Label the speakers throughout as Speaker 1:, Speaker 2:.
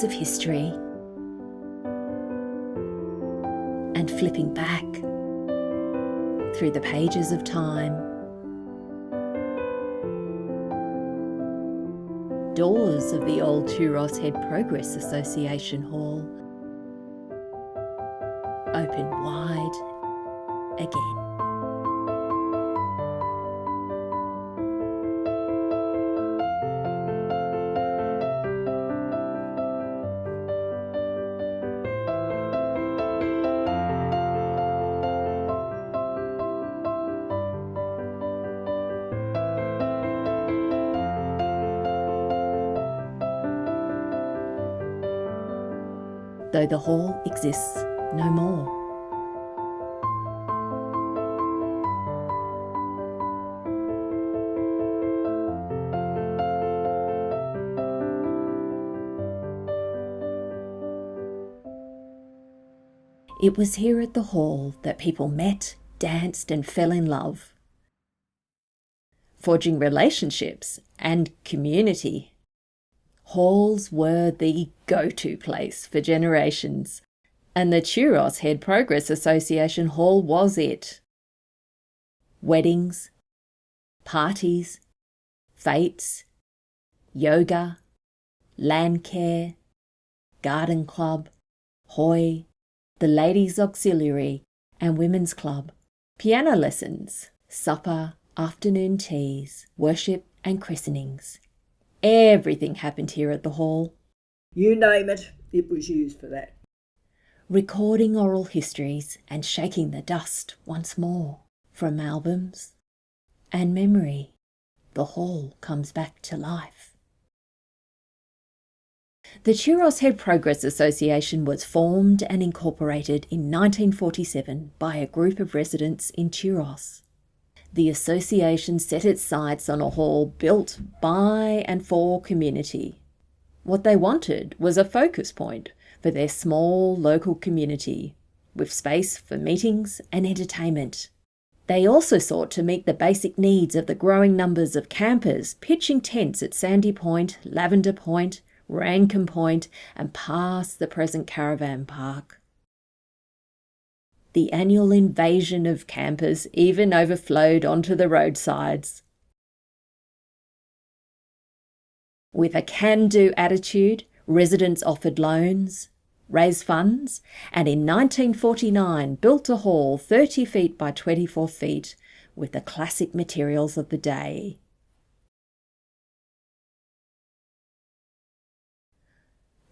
Speaker 1: bits of history and flipping back through the pages of time. Doors of the old Tuross Head Progress Association Hall open wide again. Though the hall exists no more. It was here at the hall that people met, danced and fell in love, forging relationships and community. Halls were the go-to place for generations, and the Tuross Head Progress Association Hall was it. Weddings, parties, fetes, yoga, land care, garden club, hoi, the ladies' auxiliary and women's club, piano lessons, supper, afternoon teas, worship and christenings. Everything happened here at the hall.
Speaker 2: You name it, it was used for that.
Speaker 1: Recording oral histories and shaking the dust once more from albums and memory, the hall comes back to life. The Tuross Head Progress Association was formed and incorporated in 1947 by a group of residents in Tuross. The association set its sights on a hall built by and for community. What they wanted was a focus point for their small local community, with space for meetings and entertainment. They also sought to meet the basic needs of the growing numbers of campers pitching tents at Sandy Point, Lavender Point, Rankin Point and past the present caravan park. The annual invasion of campers even overflowed onto the roadsides. With a can-do attitude, residents offered loans, raised funds, and in 1949 built a hall 30 feet by 24 feet with the classic materials of the day.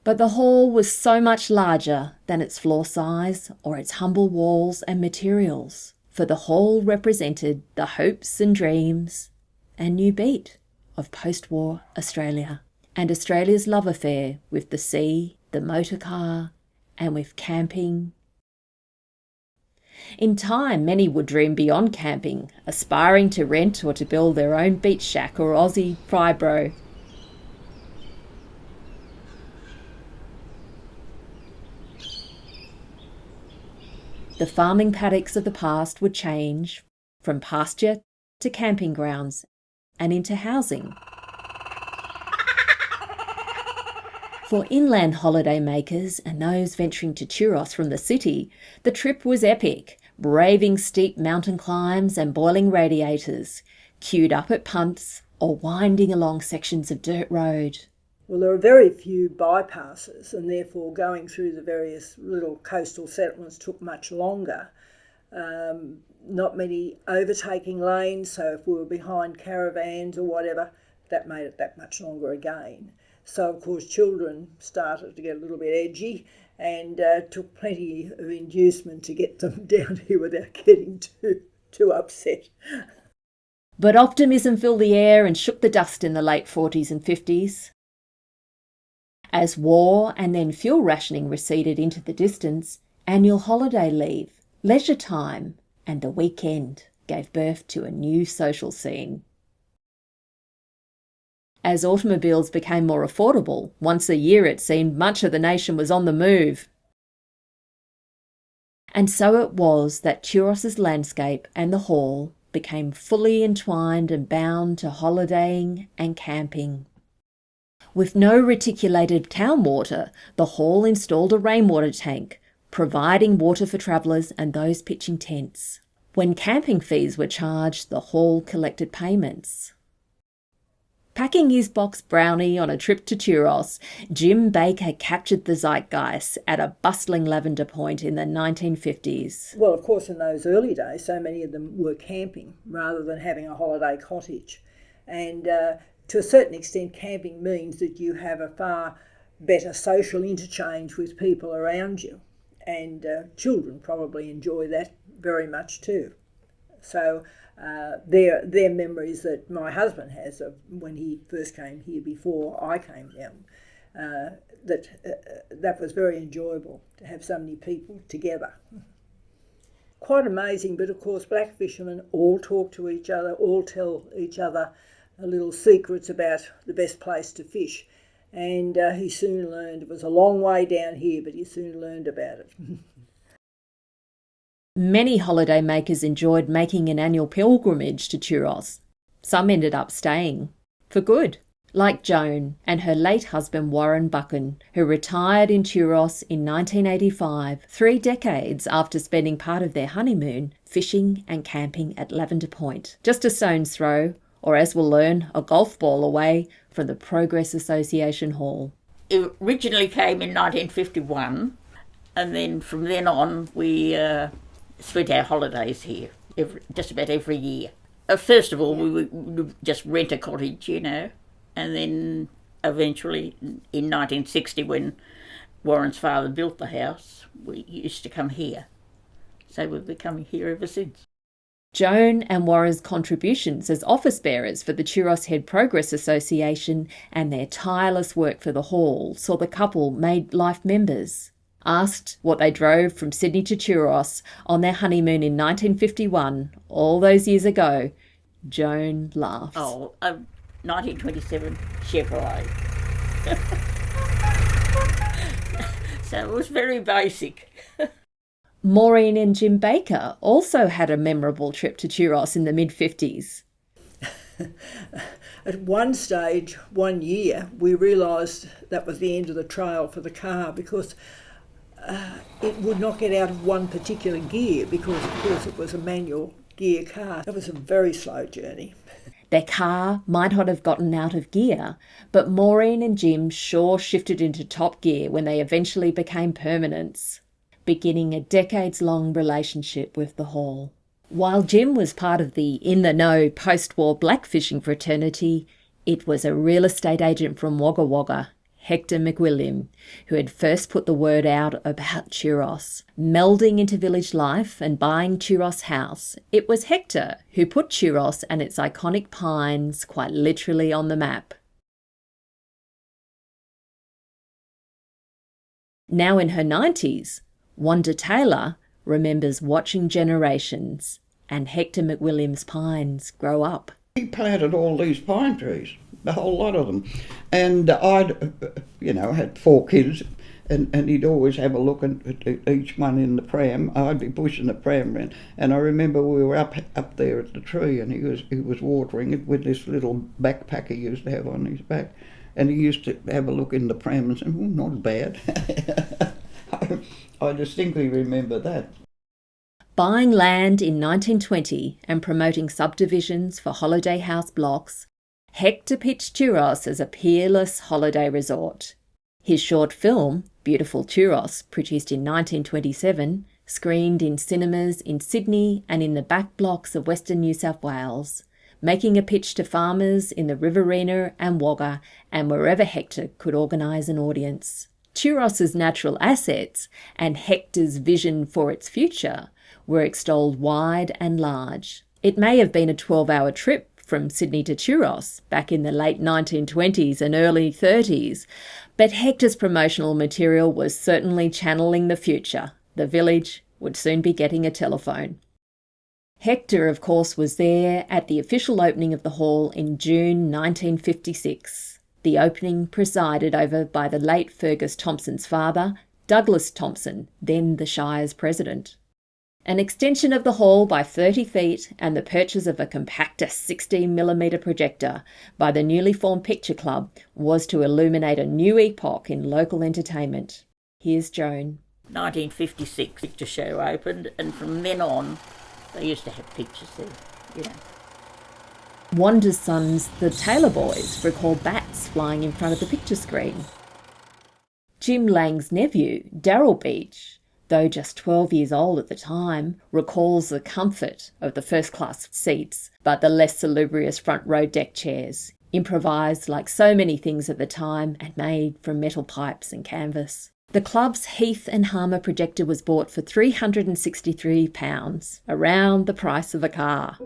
Speaker 1: But the hall was so much larger than its floor size or its humble walls and materials, for the hall represented the hopes and dreams and new beat of post-war Australia and Australia's love affair with the sea, the motor car and with camping. In time, many would dream beyond camping, aspiring to rent or to build their own beach shack or Aussie fibro. The farming paddocks of the past would change from pasture to camping grounds and into housing. For inland holiday makers and those venturing to Tuross from the city, the trip was epic, braving steep mountain climbs and boiling radiators, queued up at punts or winding along sections of dirt road.
Speaker 2: Well, there are very few bypasses and therefore going through the various little coastal settlements took much longer. Not many overtaking lanes, so if we were behind caravans or whatever, that made it that much longer again. So, of course, children started to get a little bit edgy and took plenty of inducement to get them down here without getting too upset.
Speaker 1: But optimism filled the air and shook the dust in the late 40s and 50s. As war and then fuel rationing receded into the distance, annual holiday leave, leisure time and the weekend gave birth to a new social scene. As automobiles became more affordable, once a year it seemed much of the nation was on the move. And so it was that Tuross's landscape and the hall became fully entwined and bound to holidaying and camping. With no reticulated town water, the hall installed a rainwater tank, providing water for travellers and those pitching tents. When camping fees were charged, the hall collected payments. Packing his box brownie on a trip to Tuross, Jim Baker captured the zeitgeist at a bustling lavender point in the 1950s.
Speaker 2: Well, of course, in those early days, so many of them were camping rather than having a holiday cottage. And to a certain extent, camping means that you have a far better social interchange with people around you. And children probably enjoy that very much too. So they're memories that my husband has of when he first came here before I came down. That was very enjoyable to have so many people together. Quite amazing, but of course black fishermen all talk to each other, all tell each other little secrets about the best place to fish. And he soon learned, it was a long way down here, but he soon learned about it.
Speaker 1: Many holiday makers enjoyed making an annual pilgrimage to Tuross. Some ended up staying for good, like Joan and her late husband Warren Buchan, who retired in Tuross in 1985, 3 decades after spending part of their honeymoon fishing and camping at Lavender Point, just a stone's throw, or as we'll learn, a golf ball away from the Progress Association Hall.
Speaker 3: It originally came in 1951, and then from then on we spent our holidays here just about every year. First of all, we would just rent a cottage, and then eventually in 1960, when Warren's father built the house, we used to come here. So we've been coming here ever since.
Speaker 1: Joan and Warren's contributions as office bearers for the Tuross Head Progress Association and their tireless work for the hall saw the couple made life members. Asked what they drove from Sydney to Tuross on their honeymoon in 1951, all those years ago, Joan laughs.
Speaker 3: 1927 Chevrolet. So it was very basic.
Speaker 1: Maureen and Jim Baker also had a memorable trip to Tuross in the mid-50s.
Speaker 2: At one stage, one year, we realised that was the end of the trail for the car because it would not get out of one particular gear because, of course, it was a manual gear car. It was a very slow journey.
Speaker 1: Their car might not have gotten out of gear, but Maureen and Jim sure shifted into top gear when they eventually became permanents, beginning a decades-long relationship with the hall. While Jim was part of the in-the-know post-war blackfishing fraternity, it was a real estate agent from Wagga Wagga, Hector McWilliam, who had first put the word out about Tuross. Melding into village life and buying Tuross House, it was Hector who put Tuross and its iconic pines quite literally on the map. Now in her 90s, Wanda Taylor remembers watching generations and Hector McWilliam's pines grow up.
Speaker 4: He planted all these pine trees, the whole lot of them. And I'd, had 4 kids, and he'd always have a look at each one in the pram. I'd be pushing the pram around. And I remember we were up there at the tree, and he was watering it with this little backpack he used to have on his back. And he used to have a look in the pram and say, not bad. I distinctly remember that.
Speaker 1: Buying land in 1920 and promoting subdivisions for holiday house blocks, Hector pitched Tuross as a peerless holiday resort. His short film, Beautiful Tuross, produced in 1927, screened in cinemas in Sydney and in the back blocks of Western New South Wales, making a pitch to farmers in the Riverina and Wagga and wherever Hector could organise an audience. Tuross's natural assets and Hector's vision for its future were extolled wide and large. It may have been a 12-hour trip from Sydney to Tuross back in the late 1920s and early 30s, but Hector's promotional material was certainly channeling the future. The village would soon be getting a telephone. Hector, of course, was there at the official opening of the hall in June 1956. The opening presided over by the late Fergus Thompson's father, Douglas Thompson, then the Shire's president. An extension of the hall by 30 feet and the purchase of a compactor 16mm projector by the newly formed Picture Club was to illuminate a new epoch in local entertainment. Here's Joan.
Speaker 3: 1956 picture show opened, and from then on they used to have pictures there, you know.
Speaker 1: Wanda's sons, the Taylor boys, recall bats flying in front of the picture screen. Jim Lang's nephew, Darryl Beach, though just 12 years old at the time, recalls the comfort of the first-class seats, but the less salubrious front row deck chairs, improvised like so many things at the time and made from metal pipes and canvas. The club's Heath and Harmer projector was bought for £363, around the price of a car.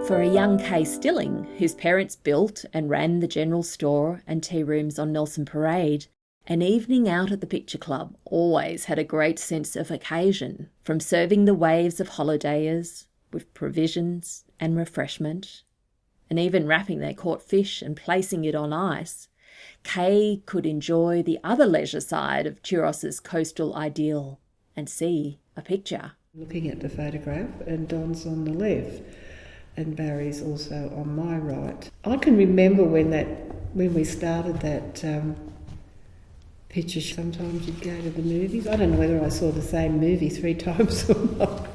Speaker 1: For a young Kay Stilling, whose parents built and ran the general store and tea rooms on Nelson Parade, an evening out at the Picture Club always had a great sense of occasion, from serving the waves of holidayers with provisions and refreshment, and even wrapping their caught fish and placing it on ice. Kay could enjoy the other leisure side of Tuross's coastal ideal and see a picture.
Speaker 5: Looking at the photograph, and Don's on the left, and Barry's also on my right. I can remember when we started that picture. Sometimes you'd go to the movies. I don't know whether I saw the same movie 3 times or not.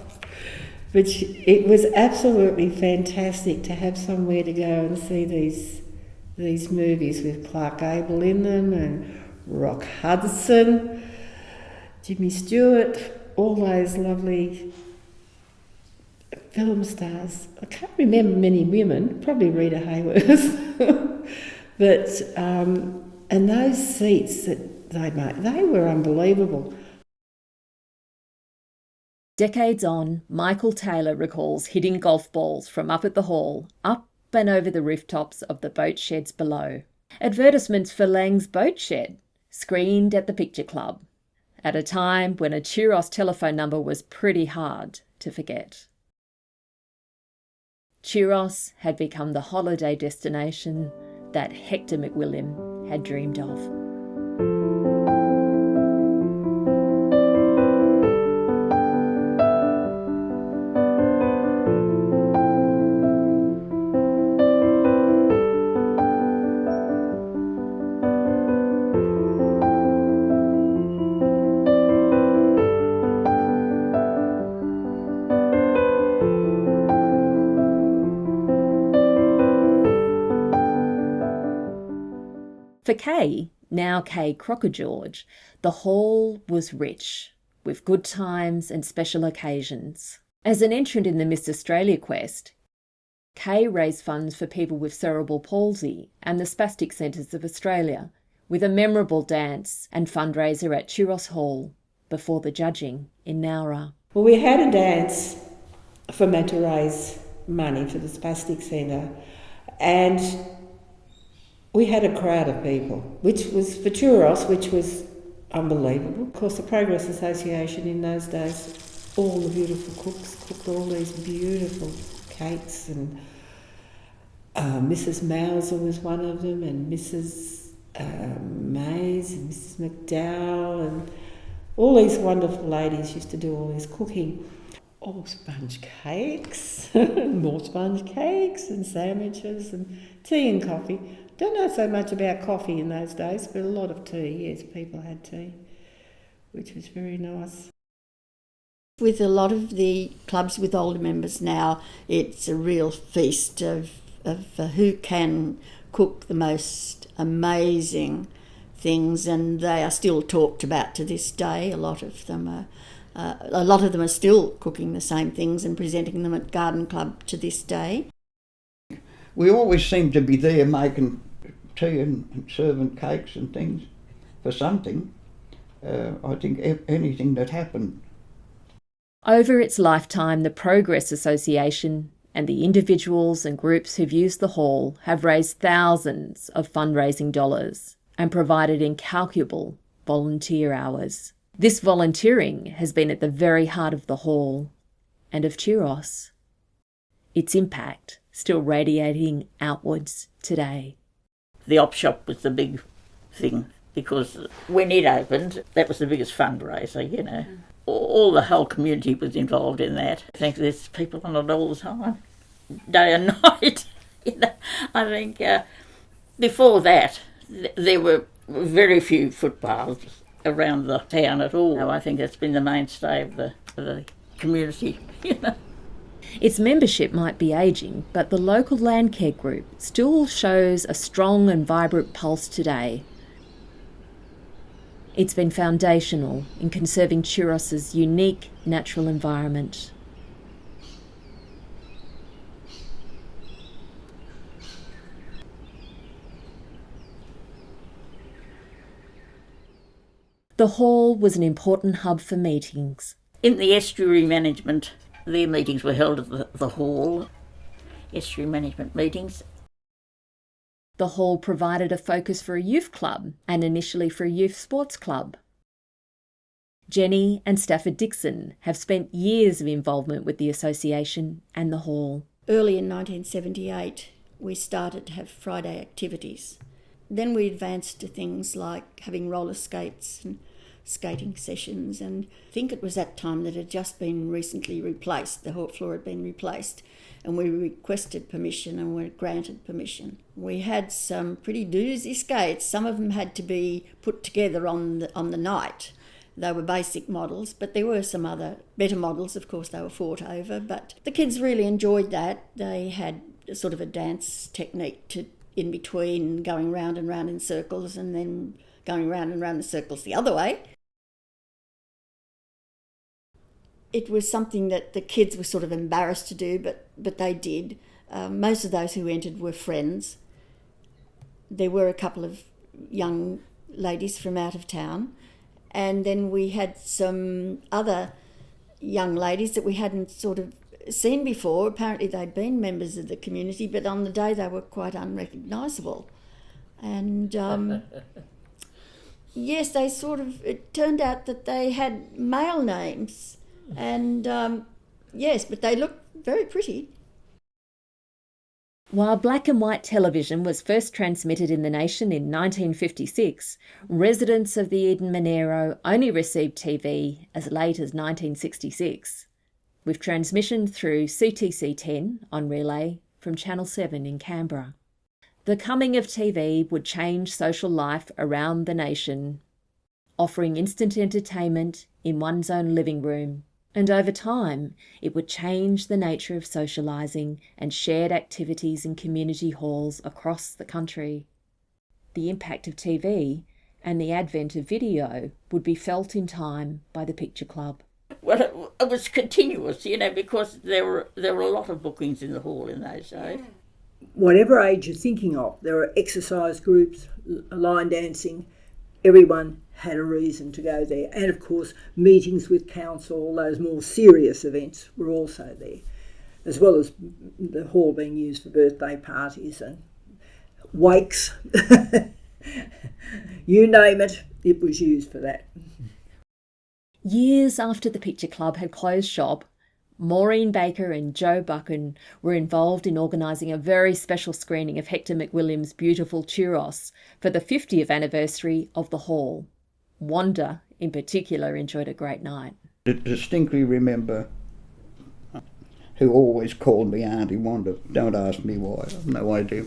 Speaker 5: But it was absolutely fantastic to have somewhere to go and see these movies with Clark Gable in them, and Rock Hudson, Jimmy Stewart, all those lovely film stars. I can't remember many women, probably Rita Hayworth. But, and those seats that they made, they were unbelievable.
Speaker 1: Decades on, Michael Taylor recalls hitting golf balls from up at the hall, up and over the rooftops of the boat sheds below. Advertisements for Lang's Boat Shed screened at the Picture Club, at a time when a Tuross telephone number was pretty hard to forget. Tuross had become the holiday destination that Hector McWilliam had dreamed of. For Kay, now Kay Crocker-George, the hall was rich, with good times and special occasions. As an entrant in the Miss Australia quest, Kay raised funds for people with cerebral palsy and the Spastic Centres of Australia, with a memorable dance and fundraiser at Tuross Hall before the judging in Nowra.
Speaker 5: Well, we had a dance for me to raise money for the Spastic Centre, and we had a crowd of people, which was for Tuross, which was unbelievable. Of course, the Progress Association in those days, all the beautiful cooks cooked all these beautiful cakes, and Mrs. Mauser was one of them, and Mrs. Mays and Mrs. McDowell, and all these wonderful ladies used to do all this cooking. All sponge cakes, more sponge cakes and sandwiches and tea and coffee. Don't know so much about coffee in those days, but a lot of tea, yes, people had tea, which was very nice.
Speaker 6: With a lot of the clubs with older members now, it's a real feast of who can cook the most amazing things, and they are still talked about to this day. A lot of them are still cooking the same things and presenting them at Garden Club to this day.
Speaker 4: We always seem to be there making tea and serving cakes and things for something. I think anything that happened.
Speaker 1: Over its lifetime, the Progress Association and the individuals and groups who've used the hall have raised thousands of fundraising dollars and provided incalculable volunteer hours. This volunteering has been at the very heart of the hall and of Tuross. Its impact still radiating outwards today.
Speaker 3: The op shop was the big thing because when it opened, that was the biggest fundraiser, you know. All the whole community was involved in that. I think there's people on it all the time, day and night. You know, I think before that, there were very few footpaths around the town at all. I think it's been the mainstay of the community, you know.
Speaker 1: Its membership might be ageing, but the local landcare group still shows a strong and vibrant pulse today. It's been foundational in conserving Tuross's unique natural environment. The hall was an important hub for meetings.
Speaker 3: In the estuary management, their meetings were held at the hall, estuary management meetings.
Speaker 1: The hall provided a focus for a youth club and initially for a youth sports club. Jenny and Stafford Dixon have spent years of involvement with the association and the hall.
Speaker 6: Early in 1978, we started to have Friday activities. Then we advanced to things like having roller skates and skating sessions, and I think it was that time that it had just been recently replaced. The whole floor had been replaced, and we requested permission and were granted permission. We had some pretty doozy skates. Some of them had to be put together on the night. They were basic models, but there were some other better models. Of course, they were fought over, but the kids really enjoyed that. They had sort of a dance technique to in between, going round and round in circles and then going round and round in circles the other way. It was something that the kids were sort of embarrassed to do, but they did. Most of those who entered were friends. There were a couple of young ladies from out of town, and then we had some other young ladies that we hadn't sort of seen before. Apparently they'd been members of the community, but on the day they were quite unrecognisable. And yes, they it turned out that they had male names, and yes, but they looked very pretty.
Speaker 1: While black and white television was first transmitted in the nation in 1956, residents of the Eden Monero only received TV as late as 1966, with transmission through CTC 10 on relay from Channel 7 in Canberra. The coming of TV would change social life around the nation, offering instant entertainment in one's own living room, and over time it would change the nature of socialising and shared activities in community halls across the country. The impact of TV and the advent of video would be felt in time by the Picture Club.
Speaker 3: Well, it was continuous, you know, because there were a lot of bookings in the hall in those days.
Speaker 2: Whatever age you're thinking of, there are exercise groups, line dancing. Everyone had a reason to go there. And of course, meetings with council, all those more serious events were also there, as well as the hall being used for birthday parties and wakes. You name it, it was used for that.
Speaker 1: Years after the Picture Club had closed shop, Maureen Baker and Joe Buchan were involved in organising a very special screening of Hector McWilliam's beautiful Tuross for the 50th anniversary of the hall. Wanda, in particular, enjoyed a great night.
Speaker 4: I distinctly remember who always called me Auntie Wanda. Don't ask me why, I have no idea.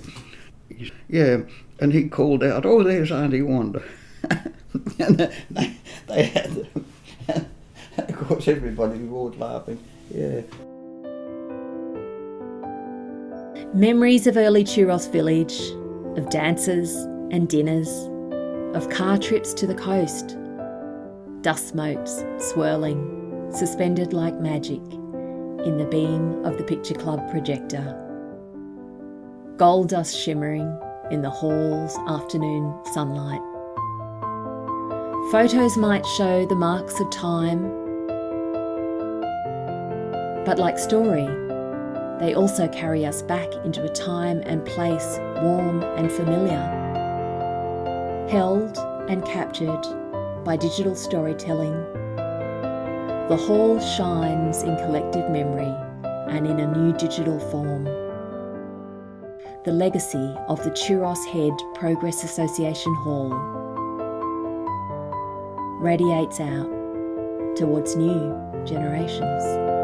Speaker 4: Yeah, and he called out, "Oh, there's Auntie Wanda." And they had, of course, everybody was laughing. Yeah.
Speaker 1: Memories of early Tuross village, of dances and dinners, of car trips to the coast, dust motes swirling, suspended like magic in the beam of the Picture Club projector, gold dust shimmering in the hall's afternoon sunlight. Photos might show the marks of time, but like story, they also carry us back into a time and place warm and familiar, held and captured by digital storytelling. The hall shines in collective memory and in a new digital form. The legacy of the Tuross Head Progress Association Hall. radiates out towards new generations.